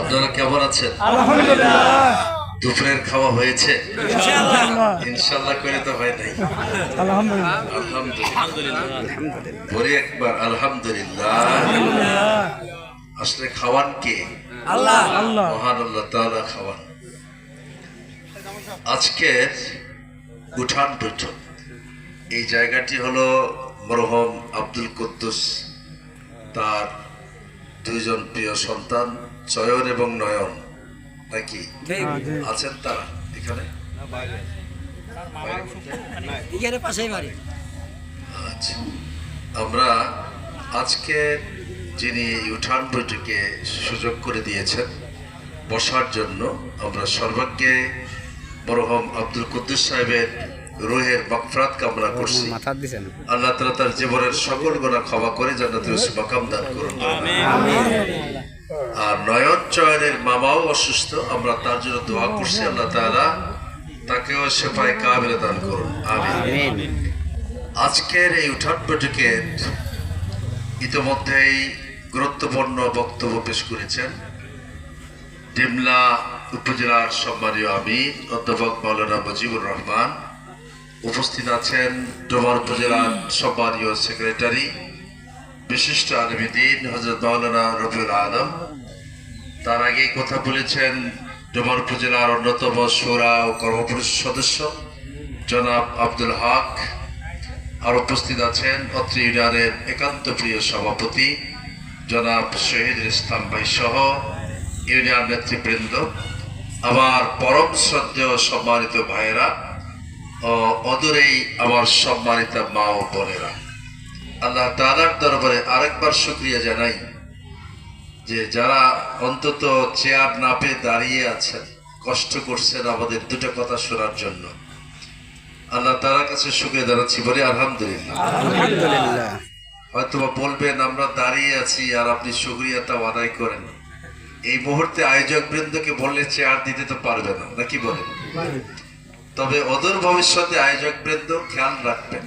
আপনারা কেমন আছেন? আলহামদুলিল্লাহ। দুপুরের খাওয়া হয়েছে? ইনশাআল্লাহ করে তো হয় নাই। আলহামদুলিল্লাহ। আলহামদুলিল্লাহ। বলি একবার আলহামদুলিল্লাহ। আসলে খাওয়ান কে? আল্লাহ। আল্লাহ। মহান আল্লাহ তাআলা খাওয়ান। আজকের উঠান বৈঠক, এই জায়গাটি হলো মরহুম আব্দুল কুদ্দুস তার দুইজন প্রিয় সন্তান চয়ন এবং নয়ন, নাকি আছেন তারা এখানে? আচ্ছা, আমরা আজকে যিনি উঠান বৈঠকে সুযোগ করে দিয়েছেন বসার জন্য, আমরা সর্বাগ্যে মরহুম আব্দুল কুদ্দুস সাহেবের রুহের মাগফিরাত কামনা করছি। আল্লাহ তাআলা তার জীবনের সকল গুনাহ ক্ষমা করে জান্নাতুল মাকাম দান করুন। আর নয়ন চয়নের মামাও অসুস্থ, আমরা তার জন্য দোয়া করছি, আল্লাহ তাআলা তাকেও শেফায়ে কামিলা দান করুন। আমিন। আজকের এই উঠান বৈঠকে ইতিমধ্যেই গুরুত্বপূর্ণ বক্তব্য পেশ করেছেন ডিমলা উপজেলার সম্মানীয় আমির অধ্যাপক মাওলানা মুজিবুর রহমান। উপস্থিত আছেন ডোমার উপজেলার সম্মানীয় সেক্রেটারি বিশিষ্ট আলেমে দ্বীন হযরত মাওলানা রবিউল আলম। তার আগে কথা বলেছেন ডোমার উপজেলার অন্যতম শুরা ও কর্মপরিষদ সদস্য জনাব আব্দুল হক। আর উপস্থিত আছেন অত্র ইউনিয়নের একান্ত প্রিয় সভাপতি জনাব শহীদুল ইসলাম ভাই সহ ইউনিয়ন নেতৃবৃন্দ, আমার পরম শ্রদ্ধেয় সম্মানিত ভাইয়েরা ও অদূরেই আমার সম্মানিত মা ও বোনেরা, আল্লাহ তাআলার দরবারে আরেকবার শুকরিয়া জানাই যে যারা অন্তত চেয়ার না পেয়ে দাঁড়িয়ে আছেন, কষ্ট করছেন আমাদের দুটো কথা শোনার জন্য। আল্লাহ তাআলার কাছে শুকরিয়া জানাচ্ছি, বলি আলহামদুলিল্লাহ। আলহামদুলিল্লাহ। হয়তো বলবেন আমরা দাঁড়িয়ে আছি আর আপনি শুকরিয়াটা আদায় করেন। এই মুহূর্তে আয়োজক বৃন্দকে বললে চেয়ার দিতে তো পারবে না, নাকি বলেন? তবে অদূর ভবিষ্যতে আয়োজক বৃন্দ খেয়াল রাখবেন,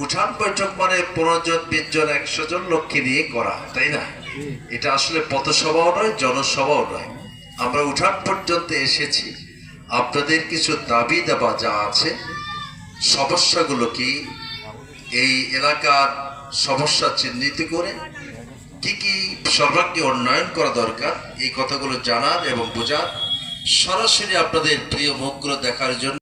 উঠান বৈঠক মানে 15 জন 20 জন 100 জন লোককে নিয়ে করা, তাই না? এটা আসলে পথসভাও নয়, জনসভাও নয়। আমরা উঠান পর্যন্ত এসেছি আপনাদের কিছু দাবি দাবা যা আছে, সমস্যাগুলো কি, এই এলাকার সমস্যা চিহ্নিত করে কি কি সর্বাগ্রে উন্নয়ন করা দরকার, এই কথাগুলো জানার এবং বোঝার, সরাসরি আপনাদের প্রিয় মুখগুলো দেখার জন্য